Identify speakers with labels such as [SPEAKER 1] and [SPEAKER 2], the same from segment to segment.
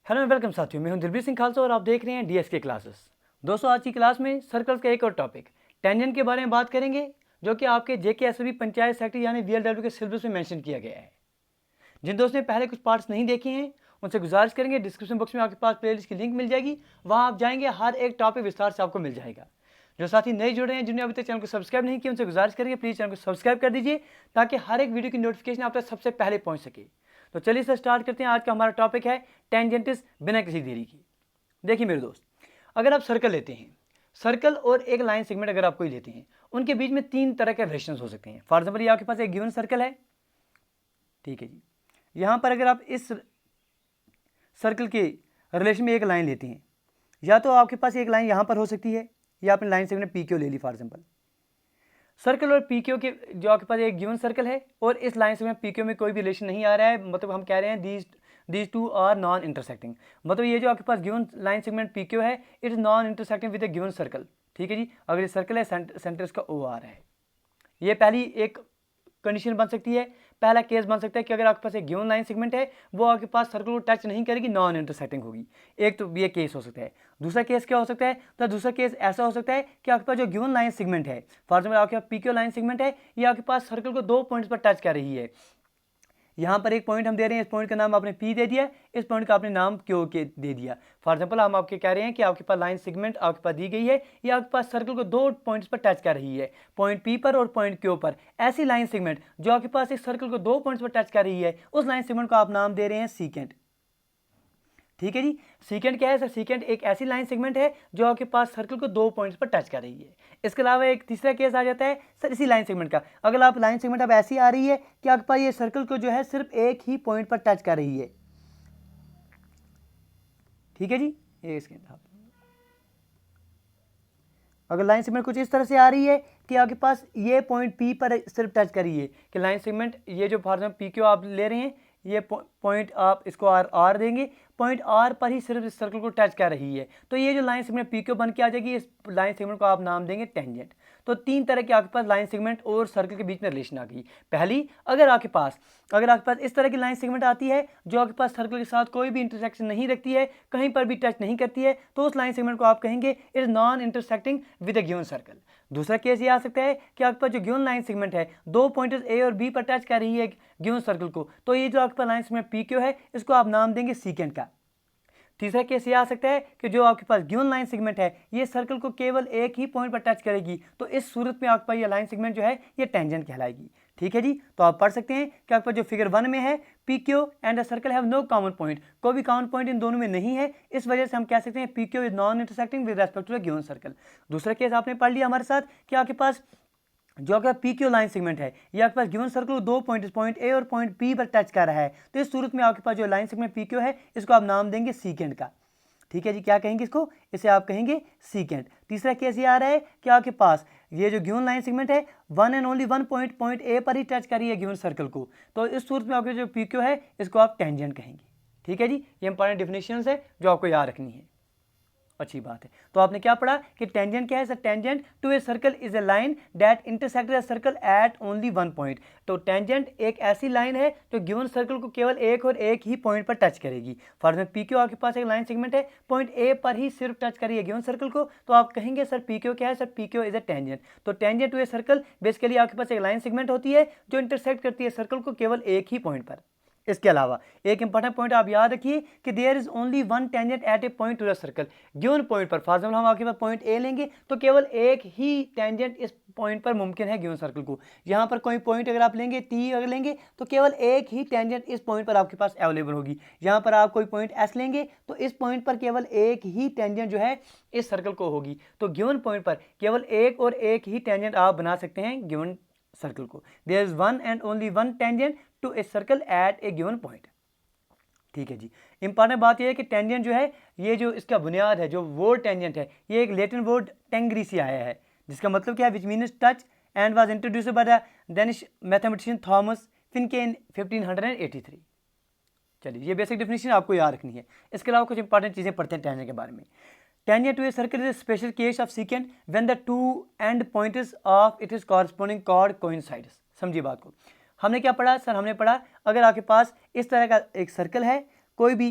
[SPEAKER 1] Hello and welcome साथियों, मैं हूं दिलबीर सिंह खालसा और आप देख रहे हैं डीएसके क्लासेस। दोस्तों, आज की क्लास में सर्कल्स का एक और टॉपिक टेंजेंट के बारे में बात करेंगे, जो कि आपके जेकेएसबी पंचायत सेक्रेटरी यानी वीएलडब्ल्यू के सिलेबस में मेंशन किया गया है। जिन दोस्तों ने पहले कुछ पार्ट्स नहीं देखे हैं उनसे गुजारिश करेंगे, डिस्क्रिप्शन बॉक्स में आपके पास प्लेलिस्ट की लिंक मिल जाएगी, वहाँ आप जाएंगे, हर एक टॉपिक विस्तार से आपको मिल जाएगा। जो साथी नए जुड़े हैं, जिन्होंने अभी तक चैनल को सब्सक्राइब नहीं किया, उनसे गुजारिश करेंगे प्लीज़ चैनल को सब्सक्राइब कर दीजिए, ताकि हर एक वीडियो की नोटिफिकेशन आप तक सबसे पहले पहुँच सके। तो चलिए इसे स्टार्ट करते हैं। आज का हमारा टॉपिक है टेंजेंट्स बिना किसी देरी की। देखिए मेरे दोस्त, अगर आप सर्कल लेते हैं, सर्कल और एक लाइन सेगमेंट अगर आप कोई लेते हैं, उनके बीच में तीन तरह के रिलेशंस हो सकते हैं। फॉर एग्जाम्पल, ये आपके पास एक गिवन सर्कल है, ठीक है जी। यहाँ पर अगर आप इस सर्कल के रिलेशन में एक लाइन लेते हैं, या तो आपके पास एक लाइन यहाँ पर हो सकती है, या आपने लाइन सेगमेंट पी क्यू ले ली। फॉर एग्जाम्पल, सर्कल और पी क्यू के जो आपके पास एक गिवन सर्कल है और इस लाइन सेगमेंट पी क्यू में कोई भी रिलेशन नहीं आ रहा है, मतलब हम कह रहे हैं these two are non intersecting. मतलब ये जो आपके पास given line segment P Q है, it is non intersecting with a given circle. ठीक है जी। अगर ये सर्कल है, सेंटर इसका ओ आर है। ये पहली एक कंडीशन बन सकती है, पहला केस बन सकता है कि अगर आपके पास एक गिवन लाइन सेगमेंट है, वो आपके पास सर्कल को टच नहीं करेगी, नॉन इंटरसेक्टिंग होगी। एक तो ये केस हो सकता है। दूसरा केस क्या हो सकता है? तो दूसरा केस ऐसा हो सकता है कि आपके पास जो गिवन लाइन सेगमेंट है, फॉर एग्जाम्पल आपके पास पीक्यू लाइन सेगमेंट है, ये आपके पास सर्कल को दो पॉइंट्स पर टच कर रही है। यहाँ पर एक पॉइंट हम दे रहे हैं, इस पॉइंट का नाम आपने पी दे दिया, इस पॉइंट का आपने नाम क्यू के दे दिया। फॉर एग्जाम्पल, हम आपके कह रहे हैं कि आपके पास लाइन सेगमेंट आपके पास दी गई है, ये आपके पास सर्कल को दो पॉइंट्स पर टच कर रही है, पॉइंट पी पर और पॉइंट क्यू पर। ऐसी लाइन सेगमेंट जो आपके पास एक सर्कल को दो पॉइंट्स पर टच कर रही है, उस लाइन सेगमेंट को आप नाम दे रहे हैं सीकेंट। ठीक है जी। सीकेंट क्या है सर? सीकेंट एक ऐसी लाइन सेगमेंट है जो आपके पास सर्कल को दो पॉइंट्स पर टच कर रही है। इसके अलावा एक तीसरा केस आ जाता है सर इसी लाइन सेगमेंट का। अगर आप लाइन सेगमेंट अब ऐसी आ रही है कि आपके पास ये सर्कल को जो है सिर्फ एक ही पॉइंट पर टच कर रही है। ठीक है जी। ये इसके अगर लाइन सेगमेंट कुछ इस तरह से आ रही है कि आपके पास ये पॉइंट पी पर सिर्फ टच कर रही है, कि लाइन सेगमेंट ये जो फॉर एग्जाम्पल पी क्यू आप ले रहे हैं, ये पॉइंट आप इसको आर देंगे, पॉइंट आर पर ही सिर्फ इस सर्कल को टच कर रही है, तो ये जो लाइन सेगमेंट पी क्यू बन के आ जाएगी, इस लाइन सेगमेंट को आप नाम देंगे टेंजेंट। तो तीन तरह के आपके पास लाइन सेगमेंट और सर्कल के बीच में रिलेशन आ गई। पहली, अगर आपके पास इस तरह की लाइन सेगमेंट आती है जो आपके पास सर्कल के साथ कोई भी इंटरसेक्शन नहीं रखती है, कहीं पर भी टच नहीं करती है, तो उस लाइन सेगमेंट को आप कहेंगे it is non intersecting with a given circle. दूसरा केस ये आ सकता है कि आपके पास जो गिवन लाइन सेगमेंट है, दो पॉइंट्स ए और बी पर टच कर रही है गिवन सर्कल को, तो ये जो आपके पास लाइन सेगमेंट पी क्यू है, इसको आप नाम देंगे सीकेंट का। तीसरा केस ये आ सकता है कि जो आपके पास गिवन लाइन सेगमेंट है, ये सर्कल को केवल एक ही पॉइंट पर टच करेगी, तो इस सूरत में आपके पास ये लाइन सेगमेंट जो है ये टेंजेंट कहलाएगी। ठीक है जी। तो आप पढ़ सकते हैं कि आपके पास जो फिगर 1 में है, P Q and the circle have no common point, कोई भी कॉमन पॉइंट इन दोनों में नहीं है, इस वजह से हम कह सकते हैं P Q is non intersecting with respect to the given circle. दूसरा केस आपने पढ़ लिया हमारे साथ कि आपके पास जो आपका पी क्यू लाइन सेगमेंट है, ये आपके पास गिवन सर्कल को दो पॉइंट ए और पॉइंट बी पर टच कर रहा है, तो इस सूरत में आपके पास जो लाइन सेगमेंट पी क्यू है, इसको आप नाम देंगे सीकेंट का। ठीक है जी। क्या कहेंगे इसको? इसे आप कहेंगे सीकेंट। तीसरा केस ये आ रहा है कि आपके पास ये जो गिवन लाइन सेगमेंट है, one and only one point A पर ही टच करी है गिवन सर्कल को, तो इस सूरत में आपके जो पी क्यू है, इसको आप टेंजेंट कहेंगे। ठीक है जी। ये इंपॉर्टेंट डेफिनेशंस है जो आपको याद रखनी है। अच्छी बात है। तो आपने क्या पढ़ा कि टेंजेंट क्या है sir? Tangent to a circle is a line that intersect the circle at only one point. तो टेंजेंट एक ऐसी लाइन है जो गिवन सर्कल को केवल एक और एक ही पॉइंट पर टच करेगी। फॉर एग्जाम्पल पी क्यू आपके पास एक लाइन सेगमेंट है, पॉइंट ए पर ही सिर्फ टच करिए गिवन सर्कल को, तो आप कहेंगे सर पी क्यू क्या है? Sir P Q is a tangent. तो tangent to a circle basically आपके पास एक लाइन सेगमेंट होती है जो इंटरसेक्ट करती है सर्कल को केवल एक ही पॉइंट पर। इसके अलावा एक इंपॉर्टेंट पॉइंट आप याद रखिए कि there is only one tangent at a point to the circle. Given point पर, फॉर एग्जाम्पल हम आपके पास पॉइंट ए लेंगे, तो केवल एक ही टेंजेंट इस पॉइंट पर मुमकिन है गिवन सर्कल को। यहाँ पर कोई पॉइंट अगर आप लेंगे, टी अगर लेंगे, तो केवल एक ही टेंजेंट इस पॉइंट पर आपके पास अवेलेबल होगी। यहाँ पर आप कोई पॉइंट एस लेंगे, तो इस पॉइंट पर केवल एक ही टेंजेंट जो है इस सर्कल को होगी। तो गिवन पॉइंट पर केवल एक और एक ही टेंजेंट आप बना सकते हैं गिवन सर्कल को। There is one and only one tangent to a circle at a given point. ठीक है जी। इंपॉर्टेंट बात यह है कि टेंजेंट जो है, ये जो इसका बुनियाद है, जो वर्ड टेंजेंट है, ये एक लैटिन वर्ड टेंगरी से आया है, जिसका मतलब क्या है? Which means touch and was introduced by the Danish mathematician Thomas Fincke in 1583। चलिए, ये बेसिक डेफिनेशन आपको याद रखनी है। इसके अलावा कुछ इंपॉर्टेंट चीज़ें पढ़ते हैं टेंजेंट के बारे में। Tangent to a circle is a special case of secant when the two end points of it is corresponding chord coincides. समझिए बात को। हमने क्या पढ़ा सर? हमने पढ़ा अगर आपके पास इस तरह का एक सर्कल है, कोई भी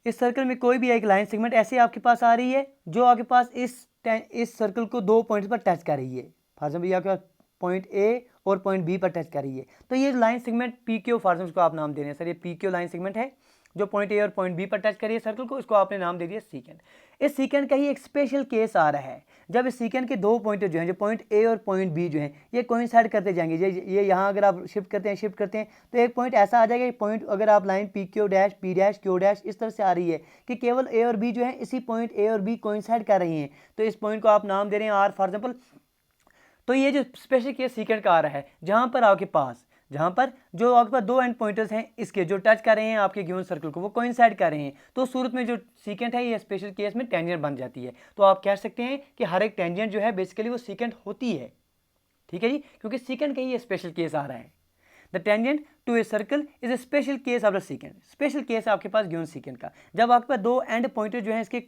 [SPEAKER 1] इस सर्कल में कोई भी एक लाइन सेगमेंट ऐसे आपके पास आ रही है जो आपके पास इस सर्कल को 2 पॉइंट्स पर टच कर रही है। फॉर एग्जाम्पल ये आपके पास पॉइंट ए और पॉइंट बी पर टच कर रही है, तो ये line segment P Q for example को आप नाम दे रहे हैं सर ये पी क्यू लाइन सेगमेंट है जो पॉइंट ए और पॉइंट बी पर टच करिए सर्कल को, इसको आपने नाम दे दिया सीकेंट। इस सीकेंट का ही एक स्पेशल केस आ रहा है जब इस सीकेंट के 2 पॉइंट जो हैं, जो पॉइंट ए और पॉइंट बी जो हैं ये कोइंसाइड करते जाएंगे। ये यहाँ अगर आप शिफ्ट करते हैं तो एक पॉइंट ऐसा आ जाएगा, पॉइंट अगर आप line P Q dash P dash Q dash इस तरह से आ रही है कि केवल ए और बी जो है इसी पॉइंट ए और बी कोइंसाइड कर रही हैं, तो इस पॉइंट को आप नाम दे रहे हैं आर फॉर एग्जाम्पल। तो ये जो स्पेशल केस सीकेंट का आ रहा है जहाँ पर जो आपके पास 2 एंड पॉइंटर्स हैं इसके जो टच कर रहे हैं आपके गिवन सर्कल को वो कोइंसाइड कर रहे हैं, तो उस सूरत में जो सीकेंट है ये स्पेशल केस में टेंजेंट बन जाती है। तो आप कह सकते हैं कि हर एक टेंजेंट जो है बेसिकली वो सीकेंट होती है, ठीक है जी, क्योंकि सीकेंट का ही स्पेशल केस आ रहा है। The tangent to a circle is a special case of the secant. Special case आपके पास गिवन सीकेंट का जब आपके पास 2 एंड पॉइंटर जो है इसके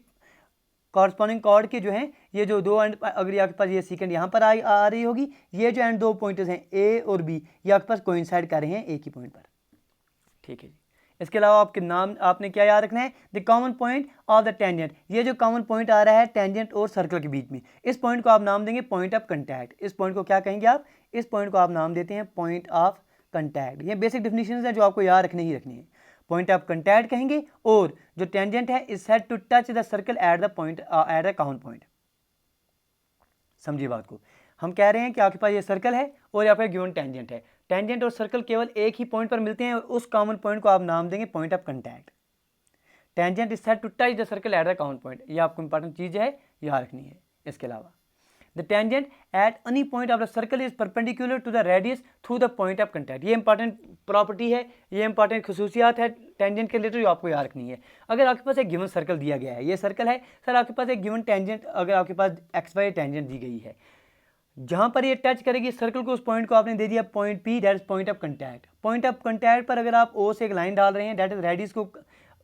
[SPEAKER 1] कॉरस्पॉन्डिंग कॉर्ड के जो हैं ये जो 2 एंड, अगर आपके पास ये सीकेंट यहाँ पर आ रही होगी, ये जो एंड 2 पॉइंटर्स हैं ए और बी ये आपके पास कोइंसाइड कर रहे हैं एक ही पॉइंट पर, ठीक है जी। इसके अलावा आपके नाम आपने क्या याद रखना है, the common point of the tangent. ये जो कॉमन पॉइंट आ रहा है टेंजेंट और सर्कल के बीच में, इस पॉइंट को आप नाम देंगे पॉइंट ऑफ कंटैक्ट। इस पॉइंट को क्या कहेंगे आप, इस पॉइंट को आप नाम देते हैं पॉइंट ऑफ कंटैक्ट। ये बेसिक डेफिनेशन है जो आपको याद रखने ही रखनी है। पॉइंट ऑफ कंटैक्ट कहेंगे और जो टेंजेंट है is said to touch the circle at the point at the common point. समझिए बात को, हम कह रहे हैं कि आपके पास ये सर्कल है और यहाँ पे गिवन टेंजेंट है, टेंजेंट और सर्कल केवल एक ही पॉइंट पर मिलते हैं और उस कॉमन पॉइंट को आप नाम देंगे point of contact. Tangent is said to touch the circle at the common point, ये आपको इंपॉर्टेंट चीज़ है याद रखनी है। इसके अलावा the tangent at any point of the circle is perpendicular to the radius through the point of contact. ये important property है, ये इंपॉर्टेंट खसूसियात है टेंजेंट के रिलेटेड जो आपको याद रखनी है। अगर आपके पास एक गिवन सर्कल दिया गया है, ये सर्कल है सर, आपके पास एक गिवन टेंजेंट, अगर आपके पास एक्स वाई टेंजेंट दी गई है जहाँ पर ये टच करेगी सर्कल को, उस पॉइंट को आपने दे दिया point P, that is point of contact. Point of contact पर अगर आप ओ से एक लाइन डाल रहे हैं, दैट इज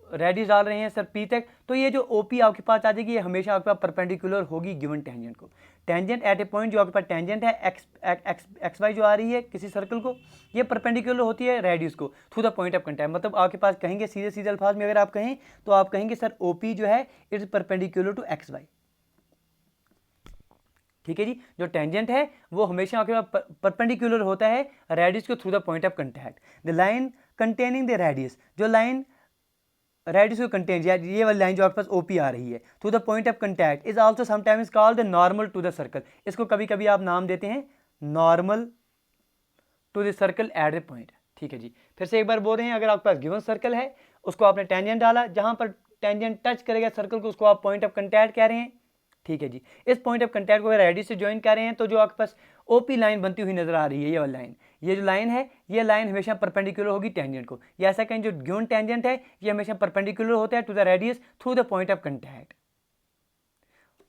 [SPEAKER 1] रेडियस डाल रहे हैं सर पी तक, तो ये जो ओपी आपके पास आ जाएगी ये हमेशा आपके पास परपेंडिकुलर होगी गिवन टेंजेंट को। टेंजेंट एट ए पॉइंट जो आपके पास टेंजेंट है एक्स वाई जो आ रही है किसी सर्कल को, ये परपेंडिकुलर होती है रेडियस को through the point of contact. मतलब आपके पास कहेंगे सीधे अल्फाज में अगर आप कहें तो आप कहेंगे सर ओपी जो है it is perpendicular to X Y, ठीक है जी। जो टेंजेंट है वो हमेशा आपके पास परपेंडिकुलर होता है रेडियस को through the point of contact. The line containing the radius, जो लाइन रेडियस को कंटेन, ये वाली लाइन जो आपके पास ओपी आ रही है through the point of contact is also sometimes called the normal to the circle. इसको कभी कभी आप नाम देते हैं normal to the circle at the point, ठीक है जी। फिर से एक बार बोल रहे हैं, अगर आपके पास गिवन सर्कल है उसको आपने टेंजेंट डाला, जहां पर टेंजेंट टच करेगा सर्कल को उसको आप पॉइंट ऑफ कंटैक्ट कह रहे हैं, ठीक है जी। इस पॉइंट ऑफ कंटैक्ट को अगर रेडियस से ज्वाइन कर रहे हैं तो जो आपके पास ओपी लाइन बनती हुई नजर आ रही है, ये वाली लाइन, ये जो लाइन है ये लाइन हमेशा परपेंडिकुलर होगी टेंजेंट को। या ऐसा कहें जो गिवन टेंजेंट है ये हमेशा परपेंडिकुलर होता है to the radius through the point of contact.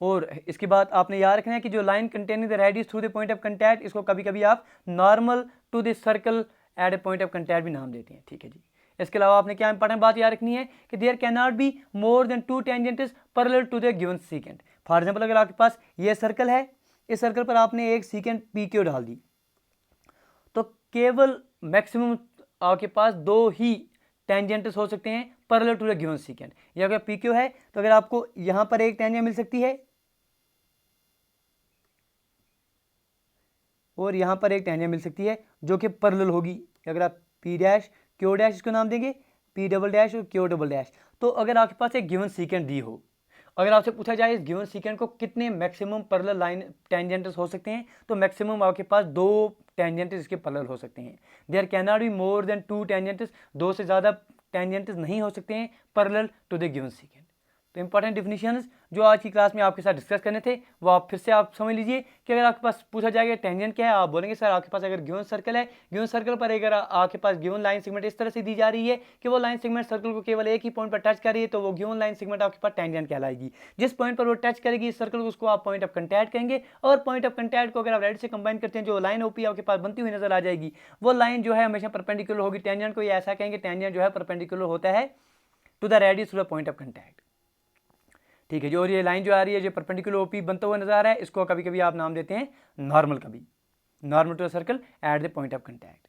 [SPEAKER 1] और इसकी बात आपने याद रखना है कि जो line containing the radius through the point of contact, इसको कभी कभी आप normal to the circle at a point of contact भी नाम देते हैं, ठीक है जी। इसके अलावा आपने क्या इंपॉर्टेंट बात याद रखनी है कि there can not be more than 2 tangents parallel to the given secant. For example अगर आपके पास ये सर्कल है, इस सर्कल पर आपने एक सीकेंट पी क्यू डाल दी, तो केवल मैक्सिमम आपके पास 2 ही टेंजेंट्स हो सकते हैं parallel to the given secant. ये अगर पी क्यू है तो अगर आपको यहां पर एक टेंजेंट मिल सकती है और यहां पर एक टेंजेंट मिल सकती है जो कि पैरेलल होगी। अगर आप पी डैश क्यू डैश इसको नाम देंगे पी डबल डैश और क्यू डबल डैश। तो अगर आपके पास एक गिवन सीकेंट दी हो, अगर आपसे पूछा जाए इस गिवन सीकेंट को कितने मैक्सिमम पैरेलल लाइन टेंजेंट्स हो सकते हैं, तो मैक्सिमम आपके पास 2 टेंजेंट्स इसके पैरेलल हो सकते हैं। There can not be more than 2 tangents, 2 से ज़्यादा टेंजेंट्स नहीं हो सकते हैं parallel to the given secant. तो इंपॉर्टेंट डिफिनीशंस जो आज की क्लास में आपके साथ डिस्कस करने थे वो आप फिर से आप समझ लीजिए कि अगर आपके पास पूछा जाएगा टेंजेंट क्या है, आप बोलेंगे सर आपके पास अगर गिवन सर्कल है, गिवन सर्कल पर अगर आपके पास गिवन लाइन सेगमेंट इस तरह से दी जा रही है कि वो लाइन सेगमेंट सर्कल को केवल एक ही पॉइंट पर टच कर रही है, तो वो गिवन लाइन सेगमेंट आपके पास टेंजेंट कहलाएगी। जिस पॉइंट पर वो टच करेगी इस सर्कल को उसको आप पॉइंट ऑफ कंटैक्ट कहेंगे। और पॉइंट ऑफ कंटैक्ट को अगर आप रेड से कंबाइन करते हैं जो लाइन ओपी आपके पास बनती हुई नजर आ जाएगी, वो लाइन जो है हमेशा परपेंडिकुलर होगी टेंजेंट को। ये ऐसा कहेंगे टेंजेंट जो है परपेंडिकुलर होता है to the radius to the point of contact, ठीक है जी। और ये लाइन जो आ रही है जो परपेंडिकुलर ओपी बनता हुआ नजर आ रहा है, इसको कभी कभी आप नाम देते हैं नॉर्मल, कभी normal to the circle at the point of contact.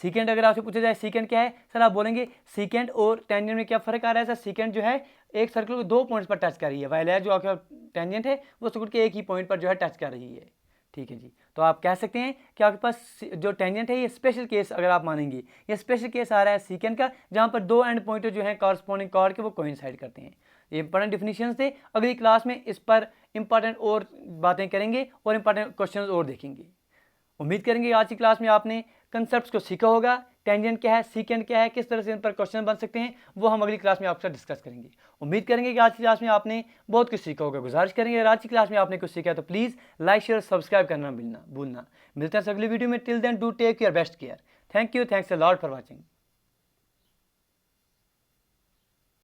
[SPEAKER 1] Second अगर आपसे पूछा जाए सीकेंड क्या है, सर आप बोलेंगे सीकेंड और टेंजेंट में क्या फ़र्क आ रहा है सर, सीकेंड जो है एक सर्कल को 2 पॉइंट्स पर टच कर रही है, वाइल जो आपका टेंजेंट है वो सर्कल के एक ही पॉइंट पर जो है टच कर रही है। ठीक है जी, तो आप कह सकते हैं कि आपके पास जो टेंजेंट है ये स्पेशल केस अगर आप मानेंगे, ये स्पेशल केस आ रहा है सीकेंड का, जहाँ पर 2 एंड पॉइंटर जो है कॉरस्पॉन्डिंग कॉर्ड के वो कोइंसाइड करते हैं। ये इंपॉर्टेंट डिफिनीशन थे, अगली क्लास में इस पर इंपॉर्टेंट और बातें करेंगे और इंपॉर्टेंट क्वेश्चन और देखेंगे। उम्मीद करेंगे आज की क्लास में आपने कंसेप्ट्स को सीखा होगा, टेंजेंट क्या है, सीकेंड क्या है, किस तरह से इन पर क्वेश्चन बन सकते हैं, वो हम अगली क्लास में आपके साथ डिस्कस करेंगे। उम्मीद करेंगे कि आज की क्लास में आपने बहुत कुछ सीखा होगा। गुजारिश करेंगे अगर आज की क्लास में आपने कुछ सीखा तो प्लीज़ लाइक शेयर सब्सक्राइब करना भूलना। मिलते हैं अगली वीडियो में, till then do take your best care. Thank you, thanks a lot for watching.